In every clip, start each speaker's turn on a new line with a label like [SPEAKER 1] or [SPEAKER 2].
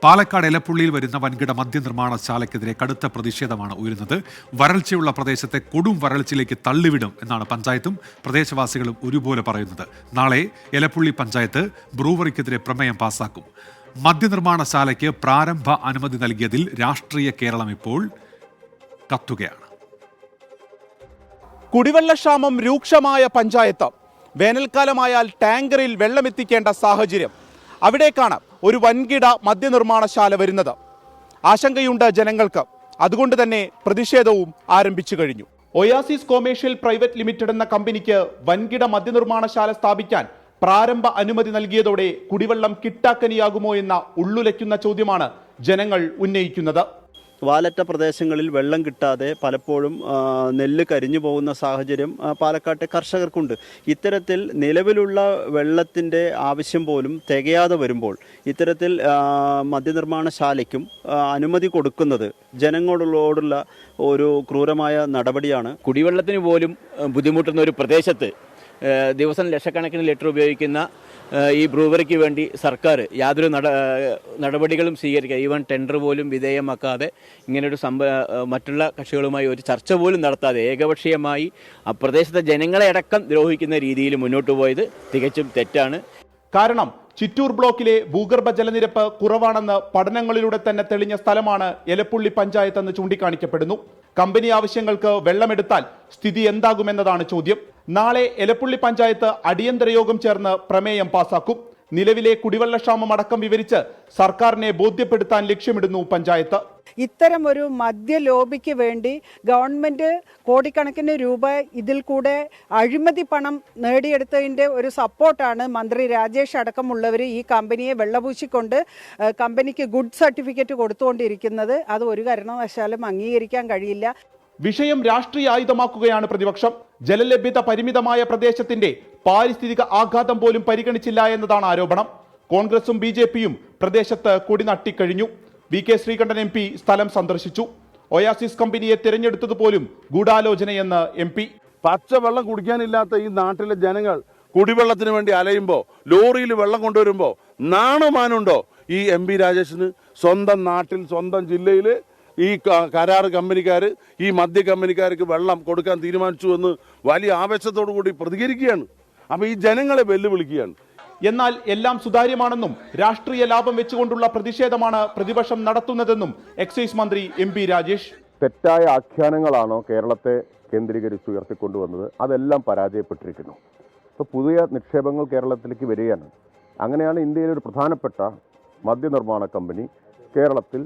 [SPEAKER 1] പാലക്കാട് എലപ്പുള്ളിയിൽ വരുന്ന വൻകിട മദ്യനിർമ്മാണശാലയ്ക്കെതിരെ കടുത്ത പ്രതിഷേധമാണ് ഉയരുന്നത്. വരൾച്ചയുള്ള പ്രദേശത്തെ കൊടും വരൾച്ചയിലേക്ക് തള്ളിവിടും എന്നാണ് പഞ്ചായത്തും പ്രദേശവാസികളും ഒരുപോലെ പറയുന്നത്. നാളെ എലപ്പുള്ളി പഞ്ചായത്ത് ബ്രൂവറിക്കെതിരെ പ്രമേയം പാസാക്കും. മദ്യനിർമ്മാണശാലയ്ക്ക് പ്രാരംഭ അനുമതി നൽകിയതിൽ രാഷ്ട്രീയ കേരളം ഇപ്പോൾ കത്തുകയാണ്.
[SPEAKER 2] കുടിവെള്ളക്ഷാമം രൂക്ഷമായ പഞ്ചായത്ത്. വേനൽക്കാലമായാൽ ടാങ്കറിൽ വെള്ളമെത്തിക്കേണ്ട സാഹചര്യം. അവിടേക്കാണ് ഒരു വൻകിട മദ്യനിർമ്മാണശാല വരുന്നത്. ആശങ്കയുണ്ട് ജനങ്ങൾക്ക്. അതുകൊണ്ട് തന്നെ പ്രതിഷേധവും ആരംഭിച്ചു കഴിഞ്ഞു. ഒയാസിസ് കൊമേഴ്ഷ്യൽ പ്രൈവറ്റ് ലിമിറ്റഡ് എന്ന കമ്പനിക്ക് വൻകിട മദ്യനിർമ്മാണശാല സ്ഥാപിക്കാൻ പ്രാരംഭ അനുമതി നൽകിയതോടെ കുടിവെള്ളം കിട്ടാക്കനിയാകുമോ എന്ന ഉള്ളുലയ്ക്കുന്ന ചോദ്യമാണ് ജനങ്ങൾ ഉന്നയിക്കുന്നത്.
[SPEAKER 3] വാലറ്റ പ്രദേശങ്ങളിൽ വെള്ളം കിട്ടാതെ പലപ്പോഴും നെല്ല് കരിഞ്ഞു പോകുന്ന സാഹചര്യം പാലക്കാട്ടെ കർഷകർക്കുണ്ട്. ഇത്തരത്തിൽ നിലവിലുള്ള വെള്ളത്തിൻ്റെ ആവശ്യം പോലും തികയാതെ വരുമ്പോൾ ഇത്തരത്തിൽ മദ്യനിർമ്മാണശാലയ്ക്കും അനുമതി കൊടുക്കുന്നത് ജനങ്ങളോടുള്ള ഒരു ക്രൂരമായ നടപടിയാണ്.
[SPEAKER 4] കുടിവെള്ളത്തിന് പോലും ബുദ്ധിമുട്ടുന്ന ഒരു പ്രദേശത്ത് ദിവസം ലക്ഷക്കണക്കിന് ലിറ്റർ ഉപയോഗിക്കുന്ന ഈ ബ്രൂവറിക്ക് വേണ്ടി സർക്കാർ യാതൊരു നടപടികളും സ്വീകരിക്കുക, ഈവൻ ടെൻഡർ പോലും വിധേയമാക്കാതെ ഇങ്ങനൊരു മറ്റുള്ള കക്ഷികളുമായി ഒരു ചർച്ച പോലും നടത്താതെ ഏകപക്ഷീയമായി ആ പ്രദേശത്തെ ജനങ്ങളെ അടക്കം ദ്രോഹിക്കുന്ന രീതിയിൽ മുന്നോട്ട് പോയത് തികച്ചും തെറ്റാണ്.
[SPEAKER 2] കാരണം ചിറ്റൂർ ബ്ലോക്കിലെ ഭൂഗർഭ ജലനിരപ്പ് കുറവാണെന്ന് പഠനങ്ങളിലൂടെ തന്നെ തെളിഞ്ഞ സ്ഥലമാണ് എലപ്പുള്ളി പഞ്ചായത്ത് എന്ന് ചൂണ്ടിക്കാണിക്കപ്പെടുന്നു. കമ്പനി ആവശ്യങ്ങൾക്ക് വെള്ളമെടുത്താൽ സ്ഥിതി എന്താകുമെന്നതാണ് ചോദ്യം. നാളെ എലപ്പുള്ളി പഞ്ചായത്ത് അടിയന്തര യോഗം ചേർന്ന് പ്രമേയം പാസാക്കും. നിലവിലെ കുടിവെള്ളക്ഷാമം അടക്കം വിവരിച്ച് സർക്കാരിനെ ബോധ്യപ്പെടുത്താൻ ലക്ഷ്യമിടുന്നു പഞ്ചായത്ത്.
[SPEAKER 5] ഇത്തരം ഒരു മദ്യ ലോബിക്ക് വേണ്ടി ഗവൺമെൻറ് കോടിക്കണക്കിന് രൂപ ഇതിൽ കൂടെ അഴിമതി പണം നേടിയെടുത്തതിൻ്റെ ഒരു സപ്പോർട്ടാണ് മന്ത്രി രാജേഷ് അടക്കമുള്ളവർ ഈ കമ്പനിയെ വെള്ളപൂശിക്കൊണ്ട് കമ്പനിക്ക് ഗുഡ് സർട്ടിഫിക്കറ്റ് കൊടുത്തുകൊണ്ടിരിക്കുന്നത്. അത് ഒരു കാരണവശാലും അംഗീകരിക്കാൻ കഴിയില്ല.
[SPEAKER 2] വിഷയം രാഷ്ട്രീയ ആയുധമാക്കുകയാണ് പ്രതിപക്ഷം. ജലലഭ്യത പരിമിതമായ പ്രദേശത്തിന്റെ പാരിസ്ഥിതിക ആഘാതം പോലും പരിഗണിച്ചില്ല എന്നതാണ് ആരോപണം. കോൺഗ്രസും BJPയും പ്രദേശത്ത് കൊടിനട്ടിക്കഴിഞ്ഞു. VK ശ്രീകണ്ഠൻ MP സ്ഥലം സന്ദർശിച്ചു. ഒയാസിസ് കമ്പനിയെ തിരഞ്ഞെടുത്തതുപോലും ഗൂഢാലോചനയെന്ന് MP.
[SPEAKER 6] പച്ചവെള്ളം കുടിക്കാനില്ലാത്ത ഈ നാട്ടിലെ ജനങ്ങൾ കുടിവെള്ളത്തിന് വേണ്ടി അലയുമ്പോൾ ലോറിയിൽ വെള്ളം കൊണ്ടുവരുമ്പോൾ നാണമാനുണ്ടോ ഈ MP രാജേഷിന്? സ്വന്തം നാട്ടിൽ സ്വന്തം ജില്ലയിൽ ഈ കരാർ കമ്പനിക്കാർ ഈ മദ്യ കമ്പനിക്കാർക്ക് വെള്ളം കൊടുക്കാൻ തീരുമാനിച്ചു എന്ന് വലിയ ആവേശത്തോടു കൂടി പ്രതികരിക്കുകയാണ്. അപ്പോൾ ഈ ജനങ്ങളെ വെല്ലുവിളിക്കുകയാണ്.
[SPEAKER 2] എന്നാൽ എല്ലാം സുതാര്യമാണെന്നും രാഷ്ട്രീയ ലാഭം വെച്ചുകൊണ്ടുള്ള പ്രതിഷേധമാണ് പ്രതിപക്ഷം നടത്തുന്നതെന്നും എക്സൈസ് മന്ത്രി MP രാജേഷ്.
[SPEAKER 7] തെറ്റായ ആഖ്യാനങ്ങളാണോ കേരളത്തെ കേന്ദ്രീകരിച്ച് ഉയർത്തിക്കൊണ്ടുവന്നത്? അതെല്ലാം പരാജയപ്പെട്ടിരിക്കുന്നു. ഇപ്പോൾ പുതിയ നിക്ഷേപങ്ങൾ കേരളത്തിലേക്ക് വരികയാണ്. അങ്ങനെയാണ് ഇന്ത്യയിലെ ഒരു പ്രധാനപ്പെട്ട മദ്യനിർമ്മാണ കമ്പനി കേരളത്തിൽ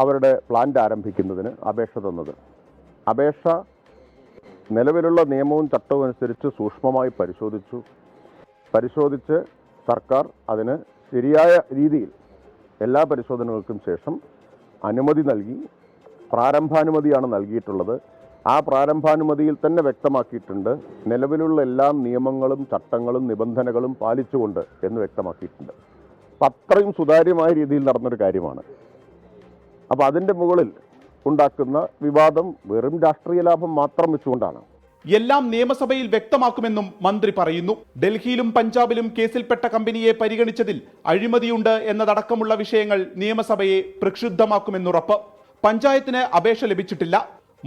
[SPEAKER 7] അവരുടെ പ്ലാന്റ് ആരംഭിക്കുന്നതിന് അപേക്ഷ തന്നത്. അപേക്ഷ നിലവിലുള്ള നിയമവും ചട്ടവും അനുസരിച്ച് സൂക്ഷ്മമായി പരിശോധിച്ച് സർക്കാർ അതിന് ശരിയായ രീതിയിൽ എല്ലാ പരിശോധനകൾക്കും ശേഷം അനുമതി നൽകി. പ്രാരംഭാനുമതിയാണ് നൽകിയിട്ടുള്ളത്. ആ പ്രാരംഭാനുമതിയിൽ തന്നെ വ്യക്തമാക്കിയിട്ടുണ്ട് നിലവിലുള്ള എല്ലാ നിയമങ്ങളും ചട്ടങ്ങളും നിബന്ധനകളും പാലിച്ചുകൊണ്ട് എന്ന് വ്യക്തമാക്കിയിട്ടുണ്ട്. അപ്പം അത്രയും സുതാര്യമായ രീതിയിൽ നടന്നൊരു കാര്യമാണ്. അപ്പോൾ അതിൻ്റെ മുകളിൽ ഉണ്ടാക്കുന്ന വിവാദം വെറും രാഷ്ട്രീയ ലാഭം മാത്രം വെച്ചുകൊണ്ടാണ്.
[SPEAKER 2] എല്ലാം നിയമസഭയിൽ വ്യക്തമാക്കുമെന്നും മന്ത്രി പറയുന്നു. ഡൽഹിയിലും പഞ്ചാബിലും കേസിൽപ്പെട്ട കമ്പനിയെ പരിഗണിച്ചതിൽ അഴിമതിയുണ്ട് എന്നതടക്കമുള്ള വിഷയങ്ങൾ നിയമസഭയെ പ്രക്ഷുബ്ധമാക്കുമെന്നുറപ്പ്. പഞ്ചായത്തിന് അപേക്ഷ ലഭിച്ചിട്ടില്ല.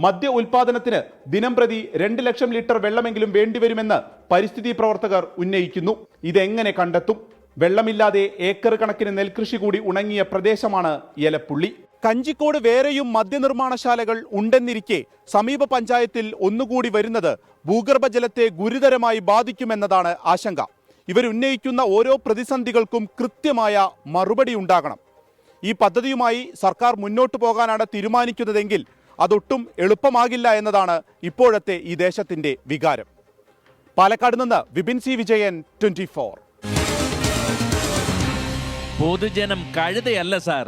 [SPEAKER 2] മദ്യ ഉൽപാദനത്തിന് ദിനംപ്രതി 2 ലക്ഷം ലിറ്റർ വെള്ളമെങ്കിലും വേണ്ടിവരുമെന്ന് പരിസ്ഥിതി പ്രവർത്തകർ ഉന്നയിക്കുന്നു. ഇതെങ്ങനെ കണ്ടെത്തും? വെള്ളമില്ലാതെ ഏക്കർ കണക്കിന് നെൽകൃഷി കൂടി ഉണങ്ങിയ പ്രദേശമാണ് എലപ്പുള്ളി. കഞ്ചിക്കോട് വേറെയും മദ്യനിർമ്മാണശാലകൾ ഉണ്ടെന്നിരിക്കെ സമീപ പഞ്ചായത്തിൽ ഒന്നുകൂടി വരുന്നത് ഭൂഗർഭജലത്തെ ഗുരുതരമായി ബാധിക്കുമെന്നതാണ് ആശങ്ക. ഇവരുന്നയിക്കുന്ന ഓരോ പ്രതിസന്ധികൾക്കും കൃത്യമായ മറുപടി ഉണ്ടാകണം. ഈ പദ്ധതിയുമായി സർക്കാർ മുന്നോട്ട് പോകാനാണ് തീരുമാനിക്കുന്നതെങ്കിൽ അതൊട്ടും എളുപ്പമാകില്ല എന്നതാണ് ഇപ്പോഴത്തെ ഈ ദേശത്തിന്റെ വികാരം. പാലക്കാട് നിന്ന് വിപിൻ C വിജയൻ, 24.
[SPEAKER 8] പൊതുജനം കഴുതയല്ല സാർ.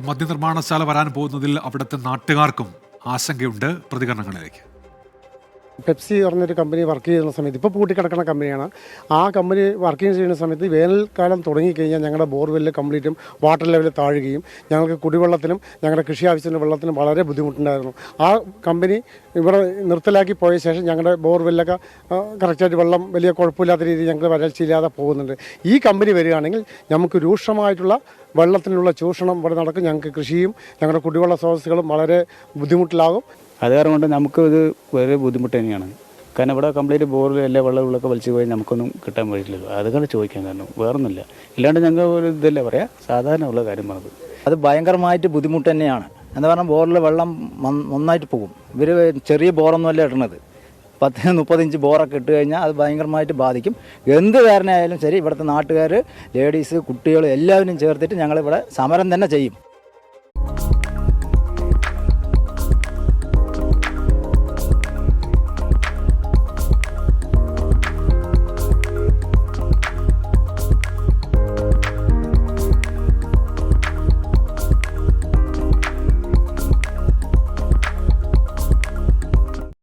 [SPEAKER 1] മദ്യനിർമ്മാണശാല വരാൻ പോകുന്നതിൽ അവിടുത്തെ നാട്ടുകാർക്കും ആശങ്കയുണ്ട്. പ്രതികരണങ്ങളിലേക്ക്.
[SPEAKER 9] പെപ്സി പറഞ്ഞൊരു കമ്പനി വർക്ക് ചെയ്യുന്ന സമയത്ത് ഇപ്പോൾ പൂട്ടിക്കിടക്കുന്ന കമ്പനിയാണ്. ആ കമ്പനി വർക്ക് ചെയ്യുന്ന സമയത്ത് വേനൽക്കാലം തുടങ്ങിക്കഴിഞ്ഞാൽ ഞങ്ങളുടെ ബോർവെല്ല് കംപ്ലീറ്റും വാട്ടർ ലെവൽ താഴുകയും ഞങ്ങൾക്ക് കുടിവെള്ളത്തിനും ഞങ്ങളുടെ കൃഷി ആവശ്യത്തിനും വെള്ളത്തിനും വളരെ ബുദ്ധിമുട്ടുണ്ടായിരുന്നു. ആ കമ്പനി ഇവിടെ നിർത്തലാക്കി പോയ ശേഷം ഞങ്ങളുടെ ബോർവെല്ലൊക്കെ കറക്റ്റായിട്ട് വെള്ളം വലിയ കുഴപ്പമില്ലാത്ത രീതിയിൽ ഞങ്ങൾക്ക് വരൾച്ചയില്ലാതെ പോകുന്നുണ്ട്. ഈ കമ്പനി വരികയാണെങ്കിൽ നമുക്ക് രൂക്ഷമായിട്ടുള്ള വെള്ളത്തിനുള്ള ചൂഷണം ഇവിടെ നടക്കും. ഞങ്ങൾക്ക് കൃഷിയും ഞങ്ങളുടെ കുടിവെള്ള സ്രോതസ്സുകളും വളരെ ബുദ്ധിമുട്ടിലാകും.
[SPEAKER 10] അത് കാരണം കൊണ്ട് നമുക്ക് ഇത് വളരെ ബുദ്ധിമുട്ട് തന്നെയാണ്. കാരണം ഇവിടെ കംപ്ലീറ്റ് ബോറിൽ എല്ലാ വെള്ളമൊക്കെ വലിച്ചു പോയി നമുക്കൊന്നും കിട്ടാൻ വഴിയില്ലല്ലോ. അതുകൊണ്ട് ചോദിക്കാൻ കാരണം വേറൊന്നുമില്ല. ഇല്ലാണ്ട് ഞങ്ങൾ ഒരു ഇതല്ലേ പറയാം, സാധാരണ ഉള്ള കാര്യം പറഞ്ഞത്.
[SPEAKER 11] അത് ഭയങ്കരമായിട്ട് ബുദ്ധിമുട്ട് തന്നെയാണ്. എന്ന് പറഞ്ഞാൽ ബോറിൽ വെള്ളം നന്നായിട്ട് പോകും. ഇവർ ചെറിയ ബോറൊന്നുമല്ല ഇടുന്നത്, 10-30 ഇഞ്ച് ബോറൊക്കെ ഇട്ട് കഴിഞ്ഞാൽ അത് ഭയങ്കരമായിട്ട് ബാധിക്കും. എന്ത് കാരണമായാലും ശരി ഇവിടുത്തെ നാട്ടുകാർ, ലേഡീസ്, കുട്ടികൾ എല്ലാവരും ചേർത്തിട്ട് ഞങ്ങളിവിടെ സമരം തന്നെ ചെയ്യും.